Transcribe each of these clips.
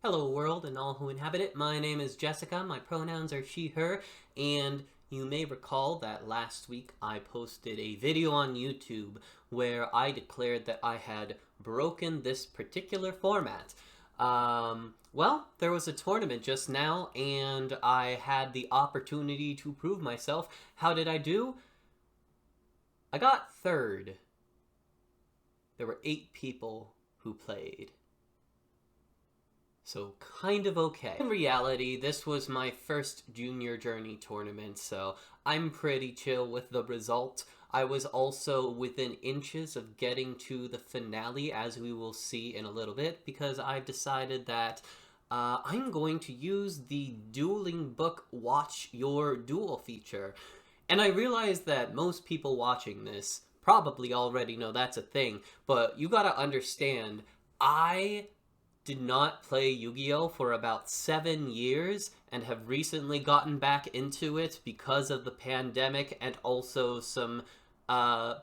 Hello world and all who inhabit it, my name is Jessica, my pronouns are she, her, and you may recall that last week I posted a video on YouTube where I declared that I had broken this particular format. Well, there was a tournament just now and I had the opportunity to prove myself. How did I do? I got third. There were 8 people who played. So kind of okay. In reality, this was my first Junior Journey tournament, so I'm pretty chill with the result. I was also within inches of getting to the finale, as we will see in a little bit, because I've decided that I'm going to use the dueling book Watch Your Duel feature. And I realize that most people watching this probably already know that's a thing, but you gotta understand, I did not play Yu-Gi-Oh! For about 7 years and have recently gotten back into it because of the pandemic and also some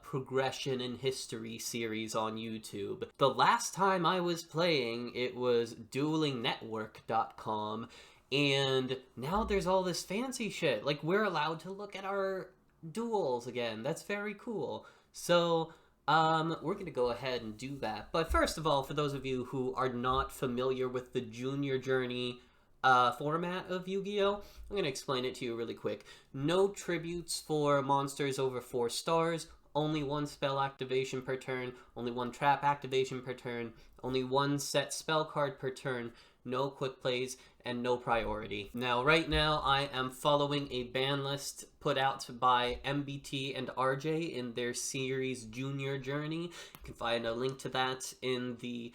progression in history series on YouTube. The last time I was playing, it was duelingnetwork.com, and now there's all this fancy shit. Like, we're allowed to look at our duels again. That's very cool. So, we're going to go ahead and do that. But first of all, for those of you who are not familiar with the Junior Journey format of Yu-Gi-Oh! I'm going to explain it to you really quick. No tributes for monsters over 4 stars, only 1 spell activation per turn, only 1 trap activation per turn, only 1 set spell card per turn, no quick plays, and no priority. Now, right now, I am following a ban list put out by MBT and RJ in their series Junior Journey. You can find a link to that in the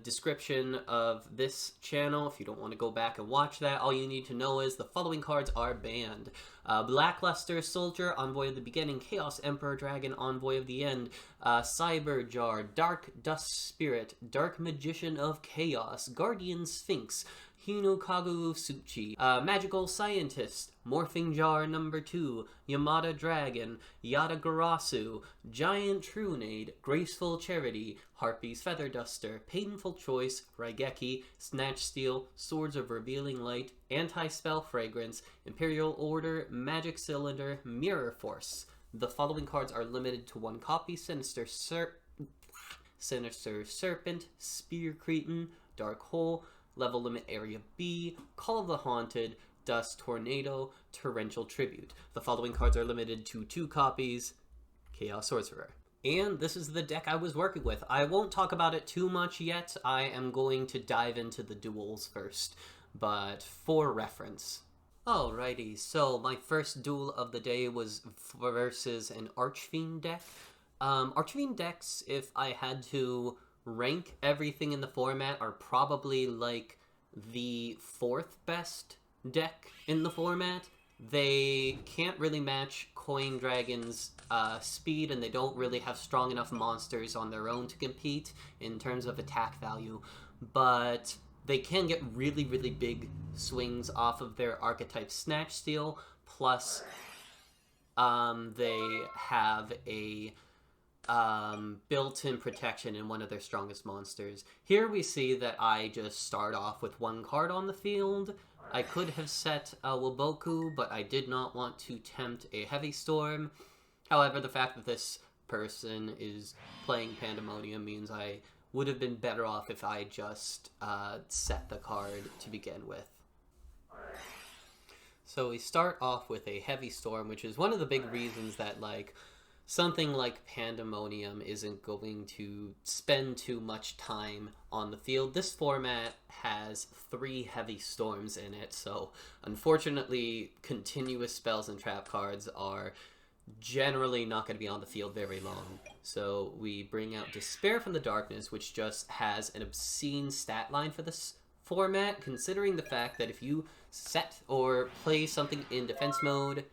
description of this channel. If you don't want to go back and watch that, all you need to know is the following cards are banned. Blackluster Soldier, Envoy of the Beginning, Chaos Emperor Dragon, Envoy of the End, Cyber Jar, Dark Dust Spirit, Dark Magician of Chaos, Guardian Sphinx, Hinokagu Suchi, Magical Scientist, Morphing Jar number 2, Yamada Dragon, Yatagarasu, Giant Trunade, Graceful Charity, Harpy's Feather Duster, Painful Choice, Raigeki, Snatch Steel, Swords of Revealing Light, Anti-Spell Fragrance, Imperial Order, Magic Cylinder, Mirror Force. The following cards are limited to 1 copy: Sinister Serpent, Spear Cretin, Dark Hole, Level Limit Area B, Call of the Haunted, Dust Tornado, Torrential Tribute. The following cards are limited to 2 copies: Chaos Sorcerer. And this is the deck I was working with. I won't talk about it too much yet. I am going to dive into the duels first, but for reference. Alrighty, so my first duel of the day was versus an Archfiend deck. Archfiend decks, if I had to rank everything in the format, are probably like the 4th best deck in the format. They can't really match Coin Dragon's speed, and they don't really have strong enough monsters on their own to compete in terms of attack value, but they can get really, really big swings off of their archetype Snatch Steal, plus they have a built-in protection in one of their strongest monsters. Here we see that I just start off with 1 card on the field. I could have set a Waboku, but I did not want to tempt a Heavy Storm. However, the fact that this person is playing Pandemonium means I would have been better off if I just set the card to begin with. So we start off with a Heavy Storm, which is one of the big reasons that, like, something like Pandemonium isn't going to spend too much time on the field. This format has 3 Heavy Storms in it, so unfortunately continuous spells and trap cards are generally not going to be on the field very long. So we bring out Despair from the Darkness, which just has an obscene stat line for this format, considering the fact that if you set or play something in defense mode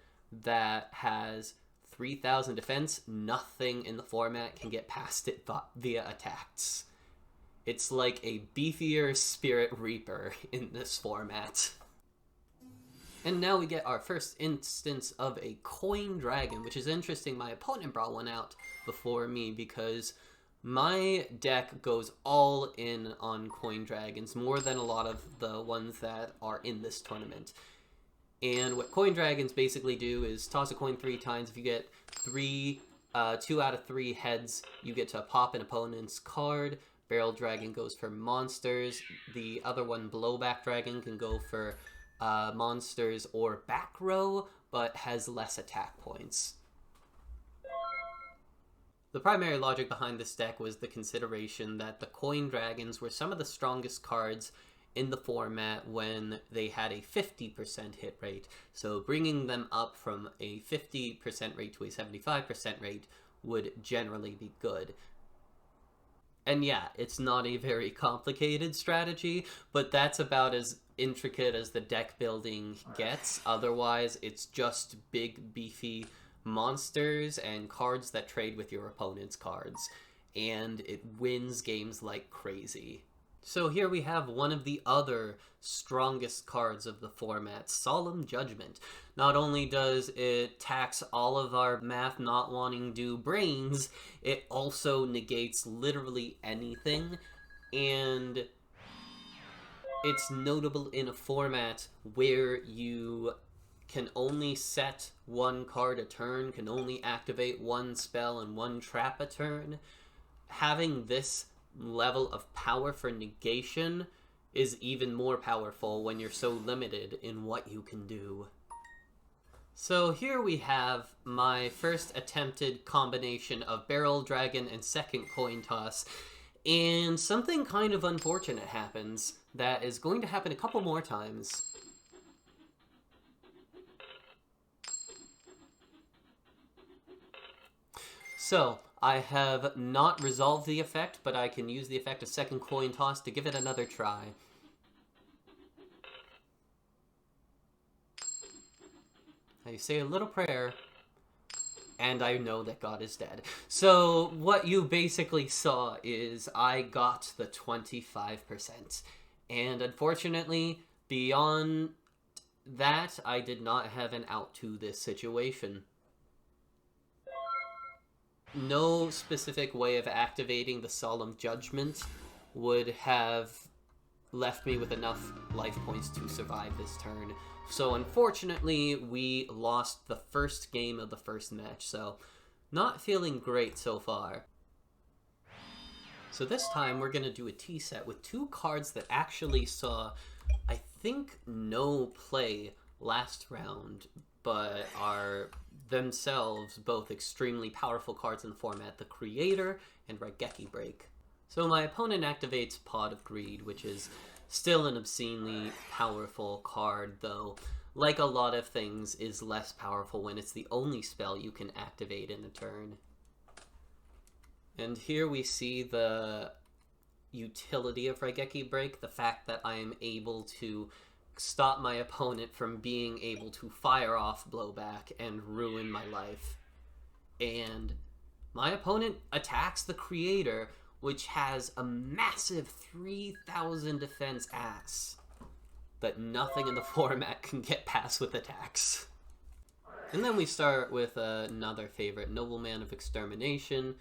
that has 3,000 defense, nothing in the format can get past it via attacks. It's like a beefier Spirit Reaper in this format. And now we get our first instance of a Coin Dragon, which is interesting. My opponent brought one out before me because My deck goes all in on coin dragons, more than a lot of the ones that are in this tournament. And what coin dragons basically do is toss a coin 3 times. If you get 2 out of 3 heads, you get to pop an opponent's card. Barrel dragon goes for monsters. The other one, blowback dragon, can go for monsters or back row, but has less attack points. The primary logic behind this deck was the consideration that the coin dragons were some of the strongest cards in the format when they had a 50% hit rate. So bringing them up from a 50% rate to a 75% rate would generally be good. And yeah, it's not a very complicated strategy, but that's about as intricate as the deck building gets. Otherwise, it's just big, beefy monsters and cards that trade with your opponent's cards, and it wins games like crazy. So here we have one of the other strongest cards of the format, Solemn Judgment. Not only does it tax all of our math not wanting do brains, it also negates literally anything, and it's notable in a format where you can only set one card a turn, can only activate one spell and one trap a turn. Having this level of power for negation is even more powerful when you're so limited in what you can do. So here we have my first attempted combination of Barrel Dragon and second coin toss, and something kind of unfortunate happens that is going to happen a couple more times. So, I have not resolved the effect, but I can use the effect of second coin toss to give it another try. I say a little prayer, and I know that God is dead. So, what you basically saw is I got the 25%. And unfortunately, beyond that, I did not have an out to this situation. No specific way of activating the Solemn Judgment would have left me with enough life points to survive this turn. So unfortunately, we lost the first game of the first match, so not feeling great so far. So this time we're going to do a tea set with 2 cards that actually saw, I think, no play last round, but are themselves both extremely powerful cards in the format, the Creator and Raigeki Break. So my opponent activates Pod of Greed, which is still an obscenely powerful card, though, like a lot of things, is less powerful when it's the only spell you can activate in a turn. And here we see the utility of Raigeki Break, the fact that I am able to stop my opponent from being able to fire off blowback and ruin my life. And my opponent attacks the Creator, which has a massive 3,000 defense ass that nothing in the format can get past with attacks. And then we start with another favorite, Nobleman of Extermination.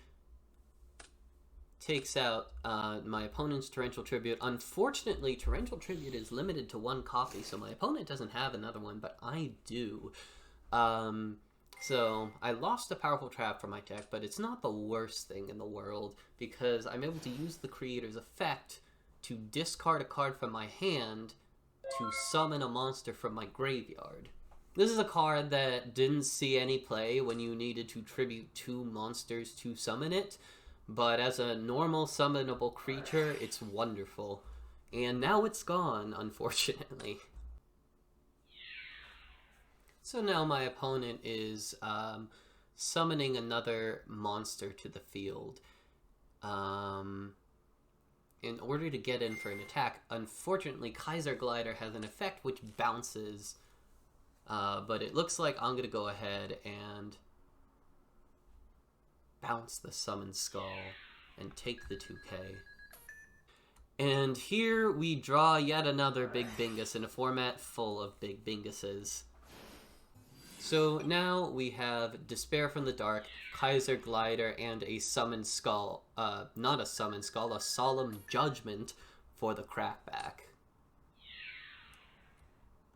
Takes out my opponent's Torrential Tribute. Unfortunately, Torrential Tribute is limited to 1 copy, so my opponent doesn't have another one, but I do. So I lost a powerful trap from my deck, but it's not the worst thing in the world, because I'm able to use the Creator's effect to discard a card from my hand to summon a monster from my graveyard. This is a card that didn't see any play when you needed to tribute 2 monsters to summon it, but as a normal summonable creature, it's wonderful. And now it's gone, unfortunately. So now my opponent is summoning another monster to the field in order to get in for an attack. Unfortunately, Kaiser Glider has an effect which bounces, but it looks like I'm going to go ahead and bounce the Summon Skull and take the 2k. And here we draw yet another Big Bingus in a format full of Big Binguses. So now we have Despair from the Dark, Kaiser Glider, and a Summoned Skull. Not a Summoned Skull, a Solemn Judgment for the Crackback.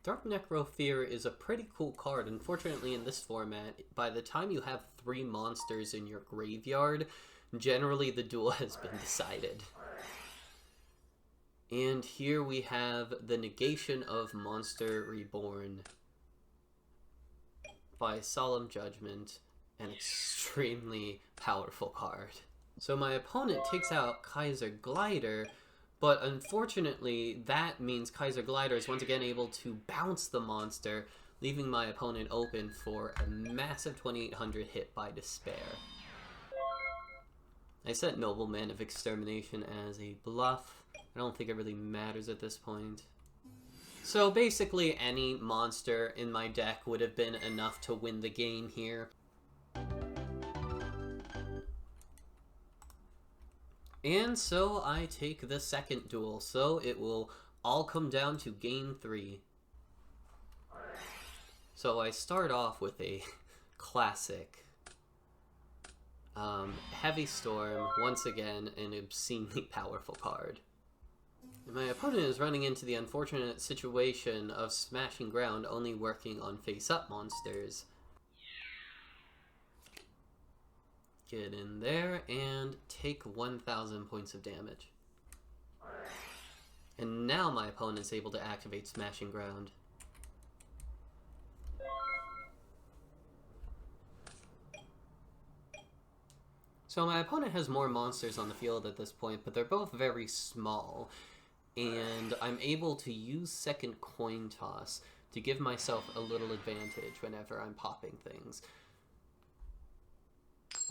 Dark Necrofear is a pretty cool card. Unfortunately, in this format, by the time you have 3 monsters in your graveyard, generally the duel has been decided. And here we have the negation of Monster Reborn by Solemn Judgment, an extremely powerful card. So my opponent takes out Kaiser Glider, but unfortunately that means Kaiser Glider is once again able to bounce the monster, leaving my opponent open for a massive 2800 hit by Despair. I set Nobleman of Extermination as a bluff. I don't think it really matters at this point. So basically any monster in my deck would have been enough to win the game here. And so I take the second duel, so it will all come down to game 3. So I start off with a classic Heavy Storm, once again an obscenely powerful card. And my opponent is running into the unfortunate situation of Smashing Ground only working on face-up monsters. Get in there and take 1,000 points of damage. And now my opponent's able to activate Smashing Ground. So my opponent has more monsters on the field at this point, but they're both very small. And I'm able to use second coin toss to give myself a little advantage whenever I'm popping things.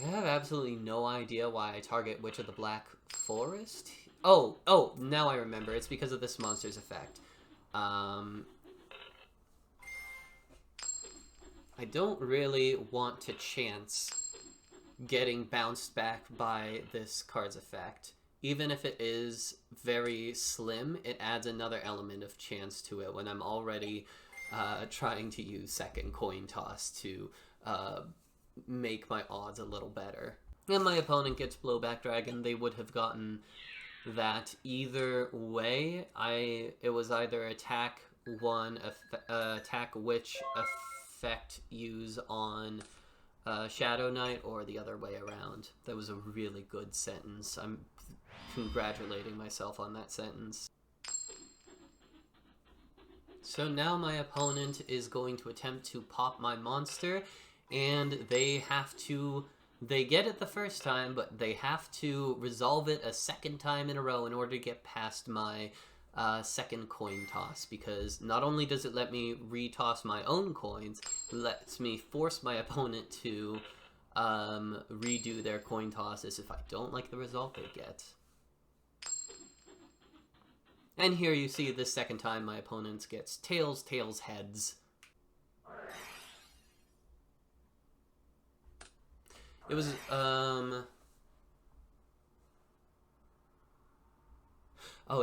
I have absolutely no idea why I target Witch of the Black Forest. Oh, now I remember. It's because of this monster's effect. I don't really want to chance getting bounced back by this card's effect. Even if it is very slim, it adds another element of chance to it when I'm already trying to use second coin toss to make my odds a little better. And my opponent gets Blowback Dragon. They would have gotten that either way. It was either attack 1, attack Witch, effect use on Shadow Knight, or the other way around. That was a really good sentence. I'm congratulating myself on that sentence. So now my opponent is going to attempt to pop my monster, and they get it the first time, but they have to resolve it a second time in a row in order to get past my second coin toss, because not only does it let me retoss my own coins, it lets me force my opponent to redo their coin tosses if I don't like the result they get. And here you see the second time my opponent gets tails, tails, heads. It was, oh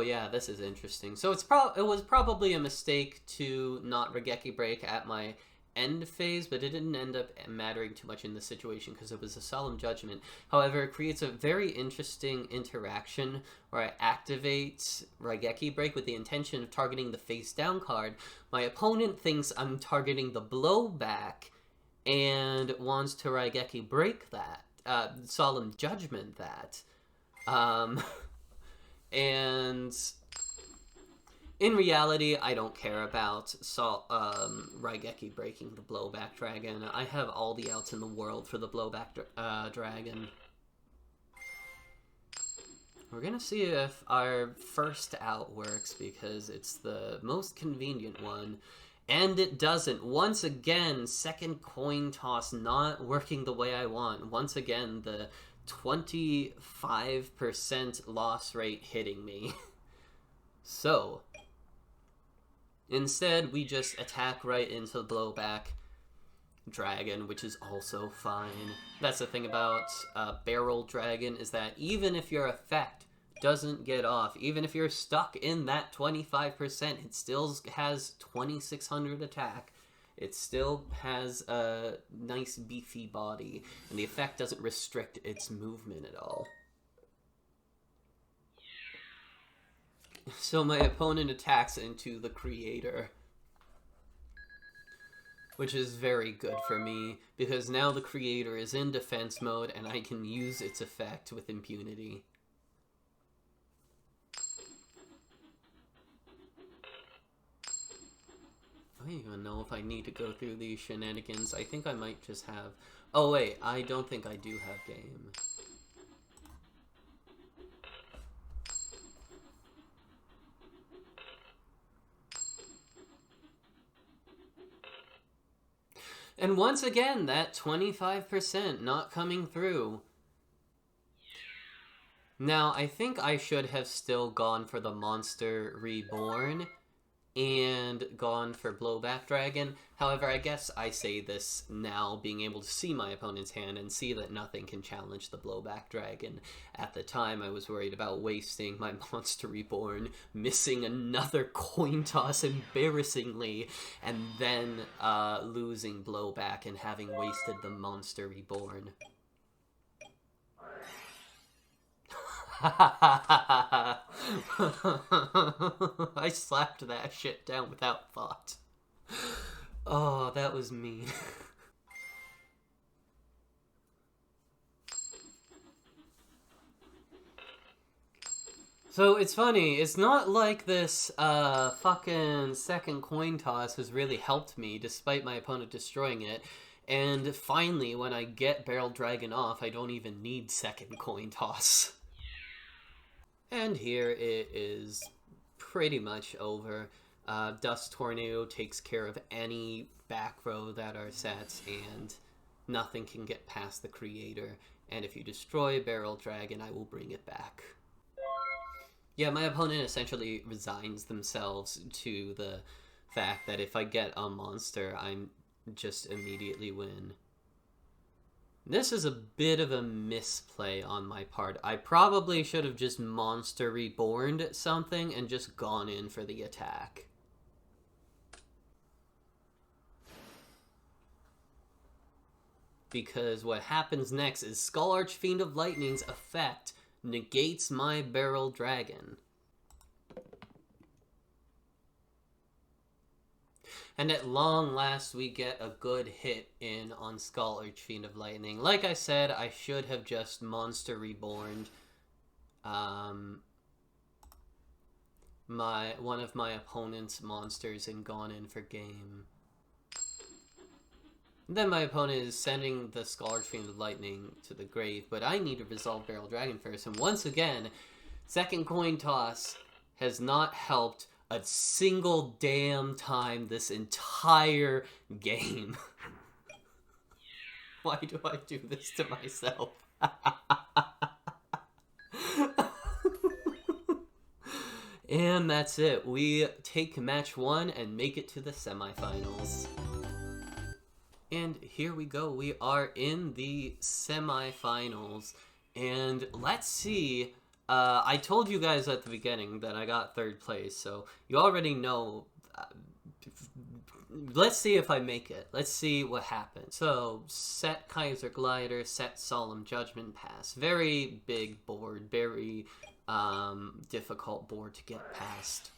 yeah, this is interesting. So it was probably a mistake to not Raigeki Break at my end phase, but it didn't end up mattering too much in this situation because it was a Solemn Judgment. However, it creates a very interesting interaction where I activate Raigeki Break with the intention of targeting the face down card. My opponent thinks I'm targeting the blowback and wants to Raigeki Break that, Solemn Judgment that. And in reality, I don't care about Raigeki breaking the Blowback Dragon. I have all the outs in the world for the Blowback Dragon. We're gonna see if our first out works, because it's the most convenient one. And it doesn't. Once again, second coin toss not working the way I want. Once again, the 25% loss rate hitting me. So, instead, we just attack right into the Blowback Dragon, which is also fine. That's the thing about Barrel Dragon, is that even if your effect doesn't get off, even if you're stuck in that 25%, it still has 2600 attack, It still has a nice beefy body, and the effect doesn't restrict its movement at all. So my opponent attacks into the creator, which is very good for me, because now the creator is in defense mode and I can use its effect with impunity. I don't even know if I need to go through these shenanigans. I think I might just have... Oh wait, I don't think I do have game. And once again, that 25% not coming through. Now, I think I should have still gone for the Monster Reborn and gone for Blowback Dragon. However, I guess I say this now, being able to see my opponent's hand and see that nothing can challenge the Blowback Dragon. At the time, I was worried about wasting my Monster Reborn, missing another coin toss embarrassingly, and then losing Blowback and having wasted the Monster Reborn. I slapped that shit down without thought. Oh, that was mean. So it's funny, it's not like this fucking second coin toss has really helped me despite my opponent destroying it. And finally, when I get Barrel Dragon off, I don't even need second coin toss. And here it is pretty much over. Dust Tornado takes care of any back row that are sets, and nothing can get past the creator. And if you destroy Barrel Dragon, I will bring it back. Yeah, my opponent essentially resigns themselves to the fact that if I get a monster, I'm just immediately win. This is a bit of a misplay on my part. I probably should have just Monster Reborned something and just gone in for the attack. Because what happens next is Skull Archfiend of Lightning's effect negates my Barrel Dragon. And at long last, we get a good hit in on Skull Archfiend of Lightning. Like I said, I should have just Monster Reborned one of my opponent's monsters and gone in for game. Then my opponent is sending the Skull Archfiend of Lightning to the grave, but I need to resolve Barrel Dragon first. And once again, second coin toss has not helped a single damn time this entire game. Why do I do this to myself? And that's it. We take match 1 and make it to the semifinals. And here we go. We are in the semifinals. And let's see. I told you guys at the beginning that I got 3rd place, so you already know. Let's see if I make it. Let's see what happens. So, set Kaiser Glider, set Solemn Judgment, pass. Very big board, very difficult board to get past.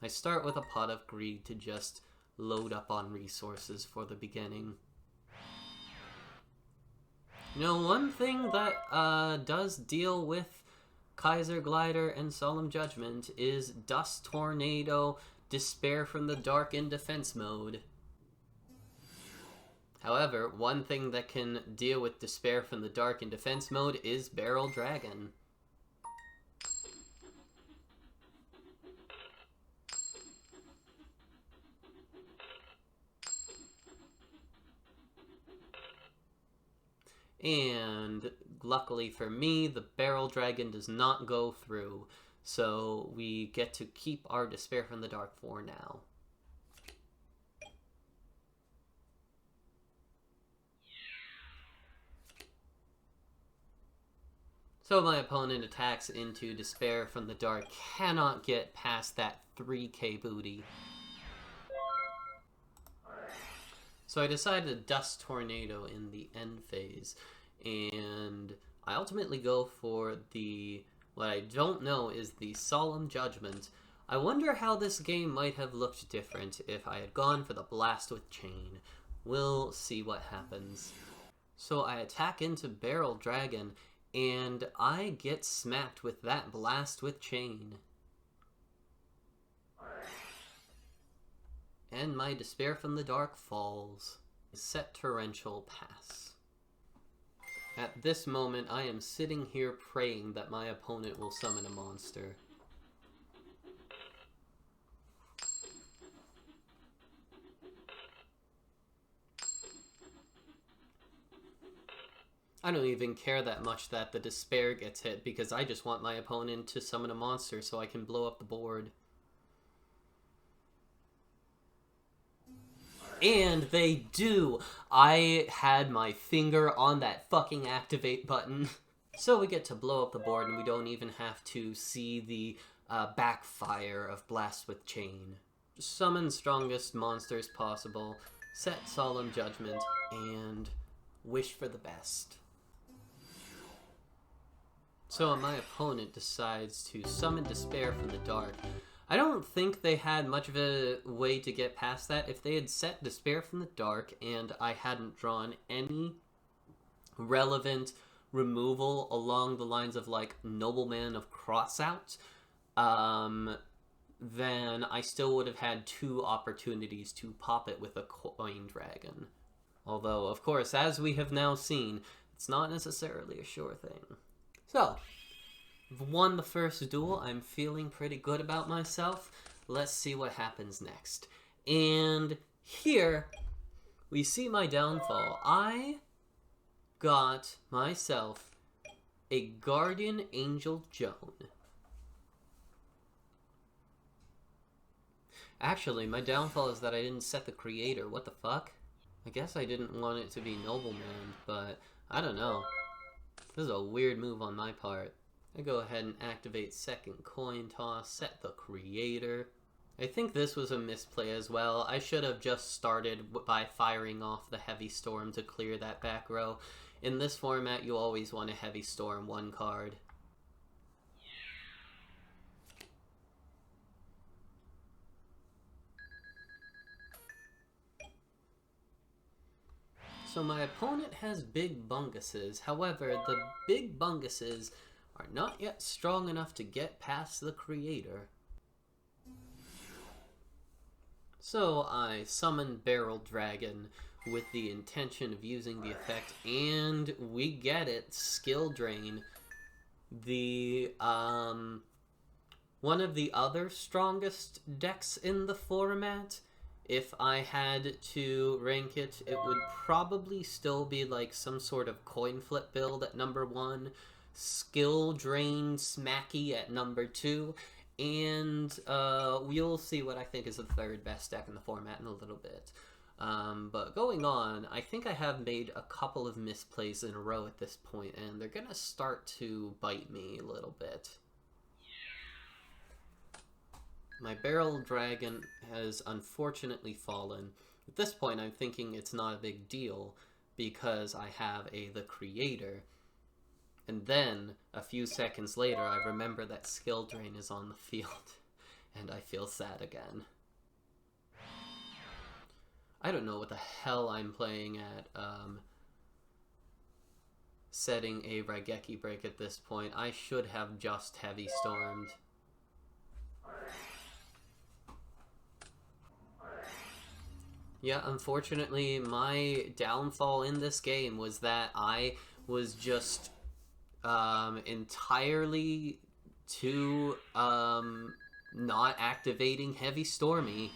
I start with a Pot of Greed to just load up on resources for the beginning. You know, one thing that does deal with Kaiser Glider and Solemn Judgment is Dust Tornado, Despair from the Dark in defense mode. However, one thing that can deal with Despair from the Dark in defense mode is Barrel Dragon. And luckily for me, the Barrel Dragon does not go through, so we get to keep our Despair from the Dark for now. So my opponent attacks into Despair from the Dark, cannot get past that 3k booty. So I decided to Dust Tornado in the end phase, and I ultimately go for the, what I don't know is the Solemn Judgment. I wonder how this game might have looked different if I had gone for the Blast with Chain. We'll see what happens. So I attack into Barrel Dragon, and I get smacked with that Blast with Chain. And my Despair from the Dark falls. Set Torrential pass. At this moment, I am sitting here praying that my opponent will summon a monster. I don't even care that much that the Despair gets hit, because I just want my opponent to summon a monster so I can blow up the board. And they do! I had my finger on that fucking activate button. So we get to blow up the board, and we don't even have to see the backfire of Blast with Chain. Summon strongest monsters possible, set Solemn Judgment, and wish for the best. So my opponent decides to summon Despair from the Dark. I don't think they had much of a way to get past that. If they had set Despair from the Dark and I hadn't drawn any relevant removal along the lines of, like, Nobleman of Crossout, then I still would have had 2 opportunities to pop it with a Coin Dragon. Although, of course, as we have now seen, it's not necessarily a sure thing. So, I've won the first duel. I'm feeling pretty good about myself. Let's see what happens next. And here, we see my downfall. I got myself a Guardian Angel Joan. Actually, my downfall is that I didn't set the creator. What the fuck? I guess I didn't want it to be Nobleman, but I don't know. This is a weird move on my part. I go ahead and activate second coin toss, set the creator. I think this was a misplay as well. I should have just started by firing off the Heavy Storm to clear that back row. In this format, you always want a Heavy Storm 1 card. So my opponent has Big Bunguses. However, the Big Bunguses are not yet strong enough to get past the creator. So I summon Barrel Dragon with the intention of using the effect, and we get it. Skill Drain. The, one of the other strongest decks in the format. If I had to rank it, it would probably still be like some sort of coin flip build at number 1, Skill Drain Smacky at number 2, and we'll see what I think is the 3rd best deck in the format in a little bit. But going on, I think I have made a couple of misplays in a row at this point, and they're gonna start to bite me a little bit. My Barrel Dragon has unfortunately fallen. At this point, I'm thinking it's not a big deal because I have the Creator. And then, a few seconds later, I remember that Skill Drain is on the field, and I feel sad again. I don't know what the hell I'm playing at, setting a Raigeki break at this point. I should have just Heavy Stormed. Yeah, unfortunately, my downfall in this game was that I was just entirely too not activating Heavy Stormy.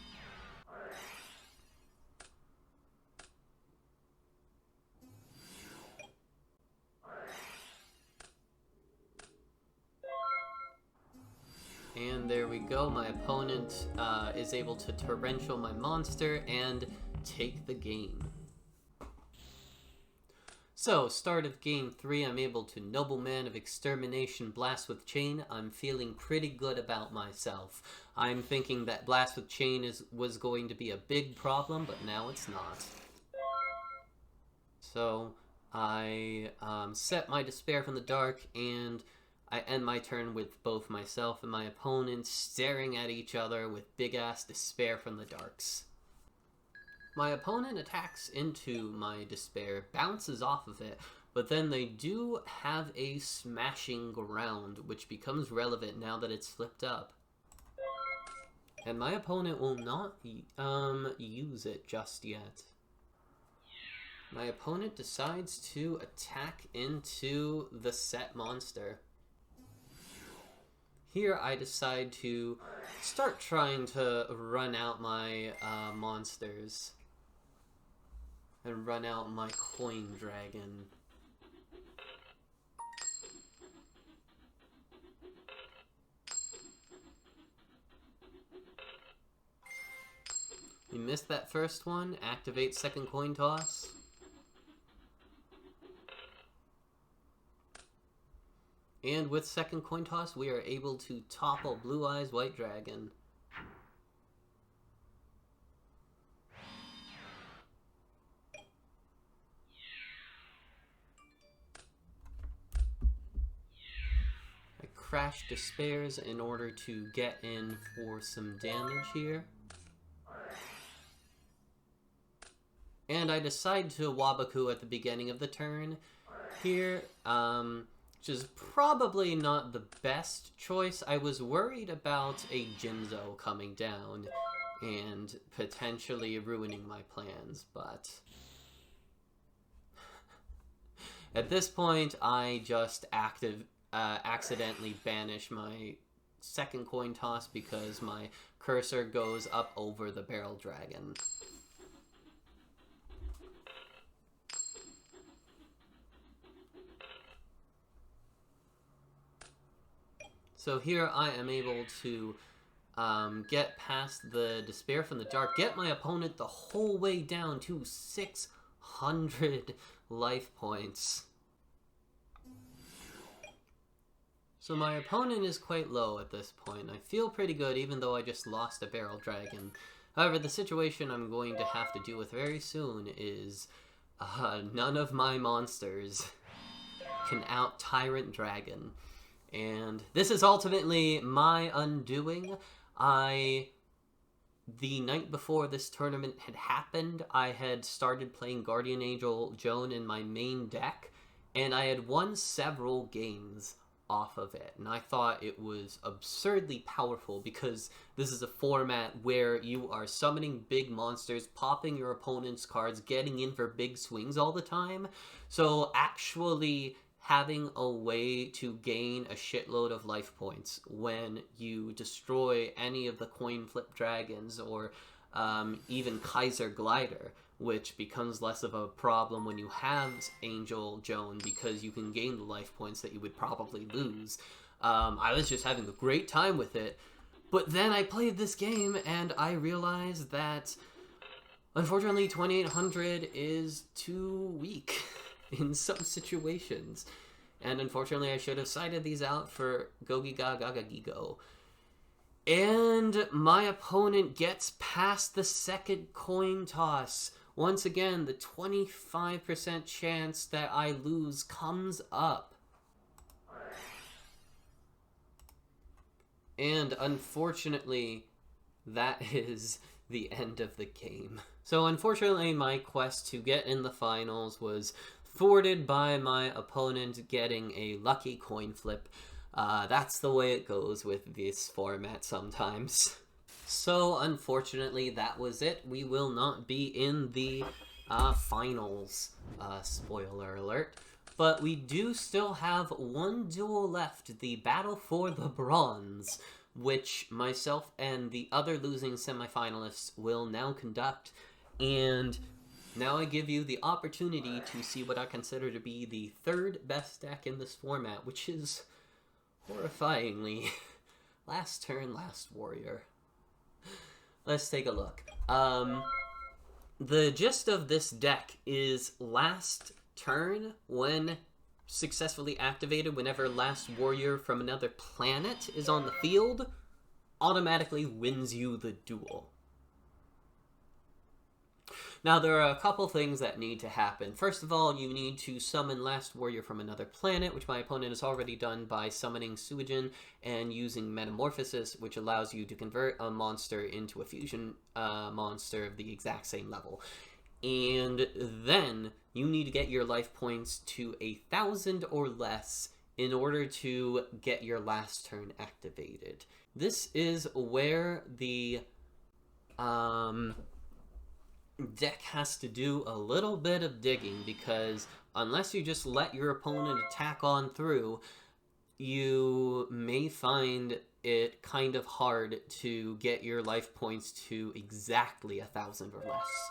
And there we go, my opponent is able to torrential my monster and take the game. So, start of game 3, I'm able to Nobleman of Extermination Blast with Chain. I'm feeling pretty good about myself. I'm thinking that Blast with Chain was going to be a big problem, but now it's not. So I set my Despair from the Dark, and I end my turn with both myself and my opponent staring at each other with big-ass Despair from the Darks. My opponent attacks into my Despair, bounces off of it, but then they do have a Smashing Ground, which becomes relevant now that it's flipped up. And my opponent will not use it just yet. My opponent decides to attack into the set monster. Here I decide to start trying to run out my monsters. And run out my coin dragon. We missed that first one. Activate second coin toss. And with second coin toss, we are able to topple Blue Eyes White Dragon. I crash Despairs in order to get in for some damage here. And I decide to Wabaku at the beginning of the turn here, which is probably not the best choice. I was worried about a Jinzo coming down and potentially ruining my plans, but at this point I just accidentally banish my second coin toss because my cursor goes up over the barrel dragon. So here I am able to get past the Despair from the Dark, get my opponent the whole way down to 600 life points. So my opponent is quite low at this point. I feel pretty good even though I just lost a barrel dragon. However, the situation I'm going to have to deal with very soon is none of my monsters can out Tyrant Dragon. And this is ultimately my undoing. The night before this tournament had happened, I had started playing Guardian Angel Joan in my main deck, and I had won several games off of it. And I thought it was absurdly powerful because this is a format where you are summoning big monsters, popping your opponent's cards, getting in for big swings all the time. So actually having a way to gain a shitload of life points when you destroy any of the coin flip dragons or even Kaiser Glider, which becomes less of a problem when you have Angel Joan because you can gain the life points that you would probably lose. I was just having a great time with it, but then I played this game and I realized that unfortunately 2800 is too weak in some situations. And unfortunately, I should have cited these out for Gogiga Gaga Gigo. And my opponent gets past the second coin toss. Once again, the 25% chance that I lose comes up. And unfortunately, that is the end of the game. So unfortunately, my quest to get in the finals was thwarted by my opponent getting a lucky coin flip. That's the way it goes with this format sometimes. So unfortunately, that was it. We will not be in the finals, spoiler alert. But we do still have one duel left, the Battle for the Bronze, which myself and the other losing semifinalists will now conduct. And now I give you the opportunity to see what I consider to be the third best deck in this format, which is horrifyingly Last Turn, Last Warrior. Let's take a look. The gist of this deck is Last Turn, when successfully activated, whenever Last Warrior from another planet is on the field, automatically wins you the duel. Now, there are a couple things that need to happen. First of all, you need to summon Last Warrior from another planet, which my opponent has already done by summoning Suijin and using Metamorphosis, which allows you to convert a monster into a fusion monster of the exact same level. And then you need to get your life points to 1,000 or less in order to get your last turn activated. This is where the deck has to do a little bit of digging, because unless you just let your opponent attack on through, you may find it kind of hard to get your life points to exactly 1,000 or less.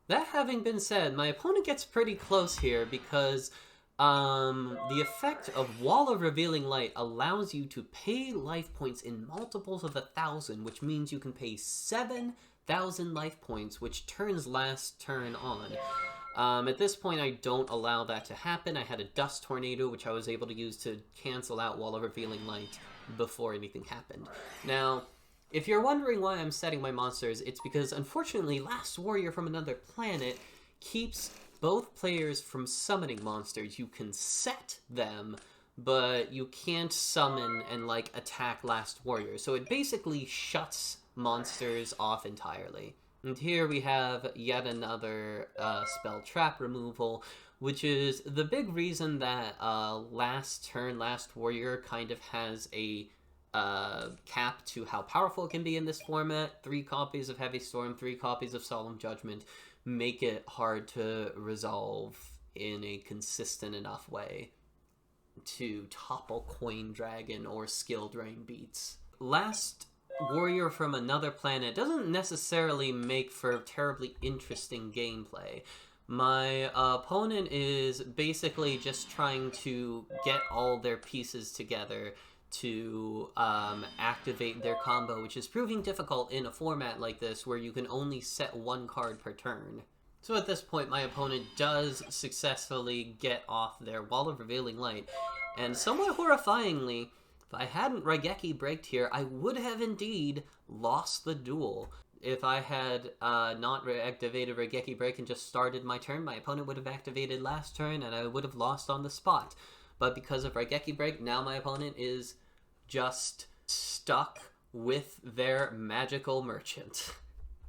That having been said, my opponent gets pretty close here because the effect of Wall of Revealing Light allows you to pay life points in multiples of 1,000, which means you can pay 7,000 life points, which turns last turn on. At this point, I don't allow that to happen. I had a Dust Tornado, which I was able to use to cancel out Wall of Revealing Light before anything happened. Now, if you're wondering why I'm setting my monsters, it's because, unfortunately, Last Warrior from Another Planet keeps both players from summoning monsters. You can set them, but you can't summon and, like, attack Last Warrior. So it basically shuts monsters off entirely. And here we have yet another spell trap removal, which is the big reason that Last Turn, Last Warrior kind of has a cap to how powerful it can be in this format. 3 copies of Heavy Storm, 3 copies of Solemn Judgment make it hard to resolve in a consistent enough way to topple Coin Dragon or Skill Drain beats. Last Warrior from Another Planet doesn't necessarily make for terribly interesting gameplay. My opponent is basically just trying to get all their pieces together to activate their combo, which is proving difficult in a format like this where you can only set 1 card per turn. So at this point, my opponent does successfully get off their Wall of Revealing Light, and somewhat horrifyingly, if I hadn't Raigeki Braked here, I would have indeed lost the duel. If I had not activated Raigeki Break and just started my turn, my opponent would have activated last turn and I would have lost on the spot. But because of Raigeki Break, now my opponent is just stuck with their magical merchant.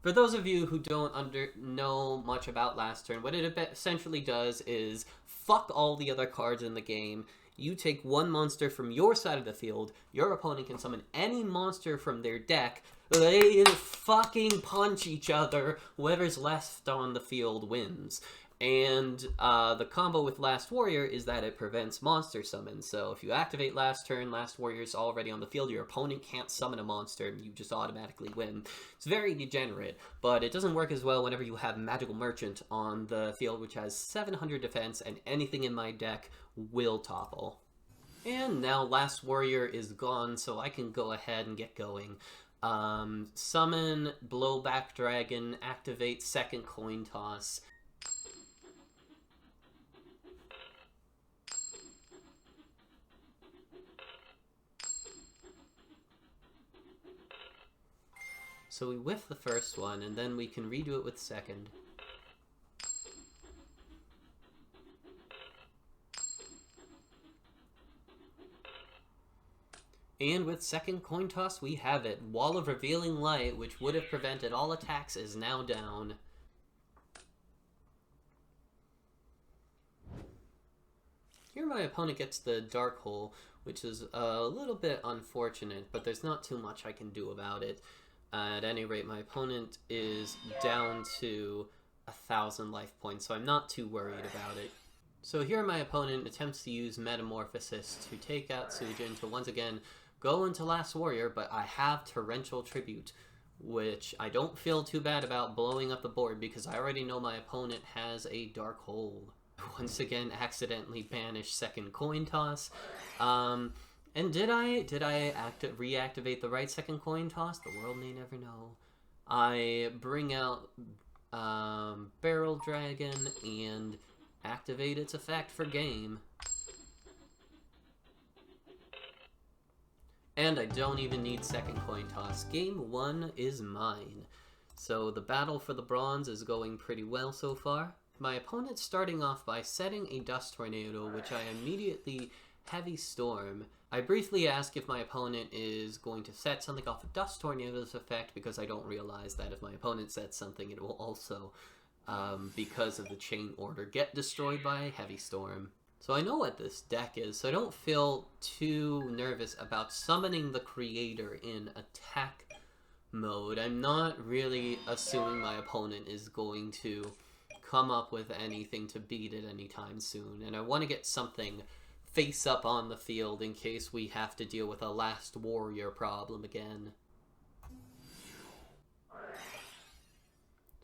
For those of you who don't know much about Last Turn, what it essentially does is fuck all the other cards in the game. You take 1 monster from your side of the field, your opponent can summon any monster from their deck, they fucking punch each other, whoever's left on the field wins. And the combo with Last Warrior is that it prevents monster summons. So if you activate Last Turn, Last Warrior's already on the field, your opponent can't summon a monster, and you just automatically win. It's very degenerate, but it doesn't work as well whenever you have Magical Merchant on the field, which has 700 defense, and anything in my deck will topple. And now Last Warrior is gone, so I can go ahead and get going. Summon Blowback Dragon, activate second coin toss. So we whiff the first one, and then we can redo it with second. And with second coin toss, we have it. Wall of Revealing Light, which would have prevented all attacks, is now down. Here my opponent gets the Dark Hole, which is a little bit unfortunate, but there's not too much I can do about it. At any rate, my opponent is down to 1,000 life points, so I'm not too worried about it. So here my opponent attempts to use Metamorphosis to take out Suijin to once again go into Last Warrior, but I have Torrential Tribute, which I don't feel too bad about blowing up the board because I already know my opponent has a Dark Hole. Once again, accidentally banish second coin toss. And did I reactivate the right second coin toss? The world may never know. I bring out Barrel Dragon and activate its effect for game. And I don't even need second coin toss. Game 1 is mine. So the battle for the bronze is going pretty well so far. My opponent's starting off by setting a Dust Tornado, which I immediately Heavy Storm. I briefly ask if my opponent is going to set something off a Dust Tornado's effect, because I don't realize that if my opponent sets something, it will also, because of the chain order, get destroyed by Heavy Storm. So I know what this deck is, so I don't feel too nervous about summoning the Creator in attack mode. I'm not really assuming my opponent is going to come up with anything to beat it anytime soon, and I want to get something face up on the field in case we have to deal with a Last Warrior problem again.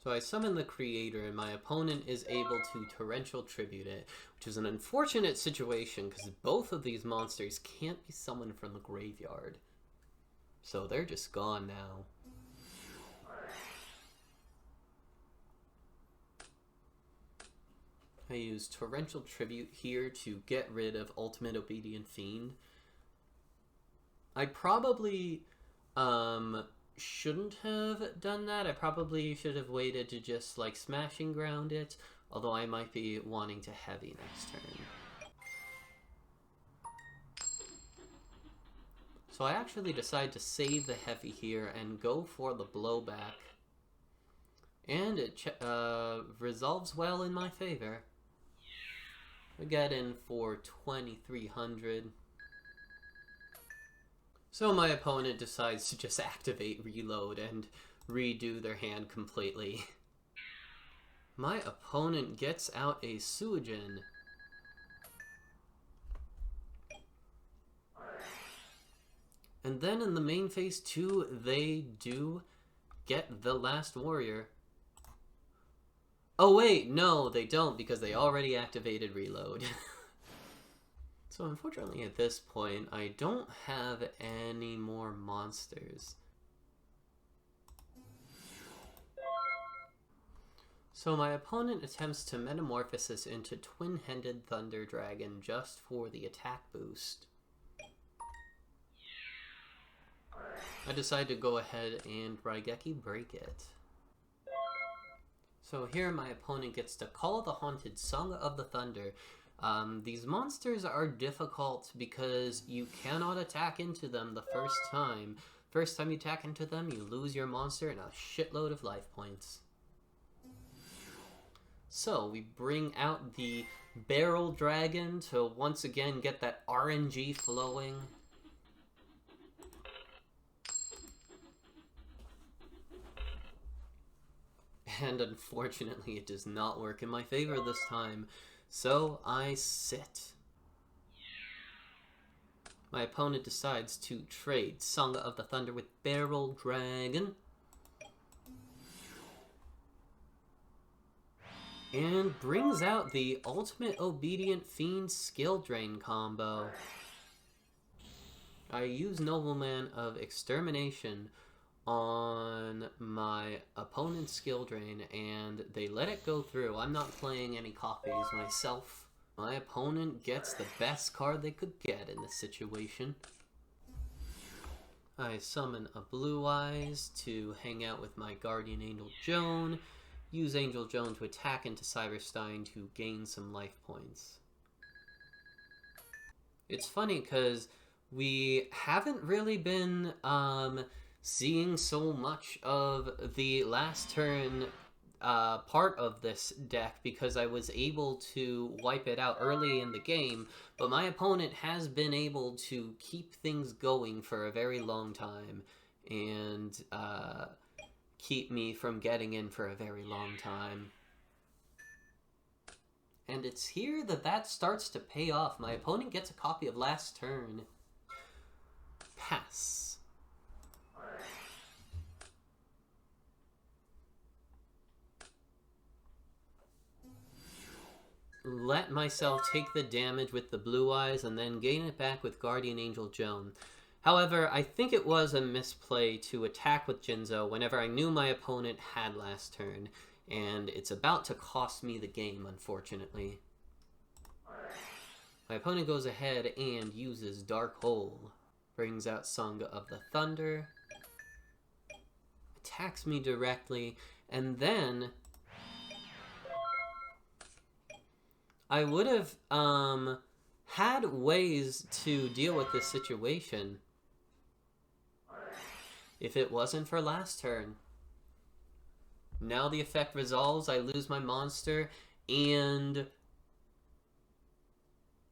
So I summon the Creator, and my opponent is able to Torrential Tribute it, which is an unfortunate situation because both of these monsters can't be summoned from the graveyard. So they're just gone now. I use Torrential Tribute here to get rid of Ultimate Obedient Fiend. I probably shouldn't have done that. I probably should have waited to just like Smashing Ground it, although I might be wanting to Heavy next turn. So I actually decide to save the Heavy here and go for the Blowback. And it resolves well in my favor. We get in for 2,300. So my opponent decides to just activate Reload and redo their hand completely. My opponent gets out a Suijin. And then in the main phase 2, they do get the Last Warrior. Oh wait, no, they don't, because they already activated Reload. So unfortunately at this point, I don't have any more monsters. So my opponent attempts to Metamorphosis into Twin-Headed Thunder Dragon just for the attack boost. I decide to go ahead and Raigeki break it. So here my opponent gets to call the Haunted Song of the Thunder. These monsters are difficult because you cannot attack into them the first time. First time you attack into them, you lose your monster and a shitload of life points. So we bring out the Barrel Dragon to once again get that RNG flowing. And unfortunately, it does not work in my favor this time, so I sit. My opponent decides to trade Song of the Thunder with Barrel Dragon. And brings out the Ultimate Obedient Fiend Skill Drain combo. I use Nobleman of Extermination on my opponent's skill drain, and they let it go through. I'm not playing any copies myself. My opponent gets the best card they could get in this situation. I summon a Blue Eyes to hang out with my Guardian Angel Joan. Use Angel Joan to attack into Cyberstein to gain some life points. It's funny because we haven't really been seeing so much of the last turn part of this deck because I was able to wipe it out early in the game, but my opponent has been able to keep things going for a very long time and keep me from getting in for a very long time. And it's here that that starts to pay off. My opponent gets a copy of Last Turn. Pass. Let myself take the damage with the Blue Eyes and then gain it back with Guardian Angel Joan. However, I think it was a misplay to attack with Jinzo whenever I knew my opponent had Last Turn, and it's about to cost me the game, unfortunately. My opponent goes ahead and uses Dark Hole. Brings out Song of the Thunder. attacks me directly, and then I would have had ways to deal with this situation if it wasn't for last turn. Now the effect resolves, I lose my monster, and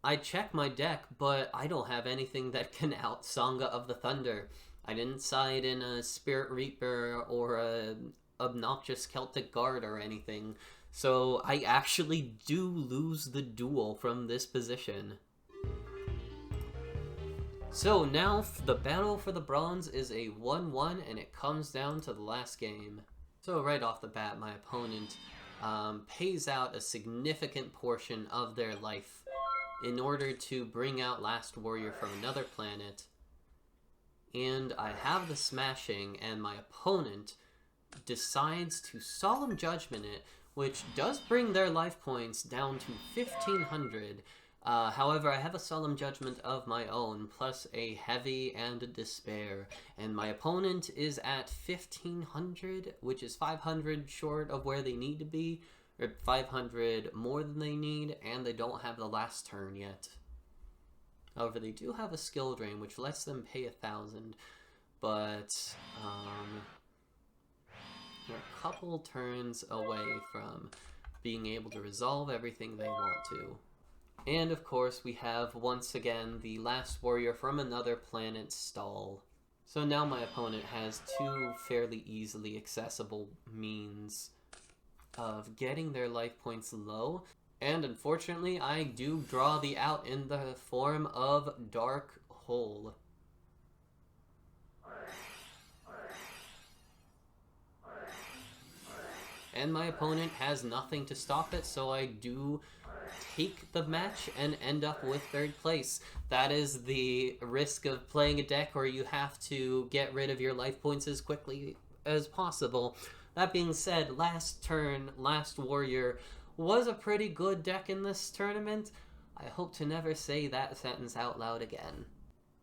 I check my deck, but I don't have anything that can out Sangha of the Thunder. I didn't side in a Spirit Reaper or a obnoxious Celtic Guard or anything, so I actually do lose the duel from this position. So now the battle for the bronze is a 1-1, and it comes down to the last game. So right off the bat, my opponent pays out a significant portion of their life in order to bring out Last Warrior from another planet. And I have the smashing, and my opponent decides to Solemn Judgment it, which does bring their life points down to 1,500. However, I have a Solemn Judgment of my own, plus a Heavy and a Despair, and my opponent is at 1,500, which is 500 short of where they need to be, or 500 more than they need, and they don't have the last turn yet. However, they do have a skill drain, which lets them pay 1,000, but they're a couple turns away from being able to resolve everything they want to. And of course, we have once again the Last Warrior from another planet stall. So now my opponent has two fairly easily accessible means of getting their life points low. And unfortunately, I do draw the out in the form of Dark Hole. And my opponent has nothing to stop it, so I do take the match and end up with third place. That is the risk of playing a deck where you have to get rid of your life points as quickly as possible. That being said, last turn, Last Warrior was a pretty good deck in this tournament. I hope to never say that sentence out loud again.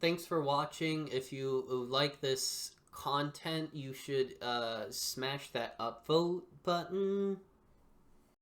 Thanks for watching. If you like this content, you should smash that upvote button.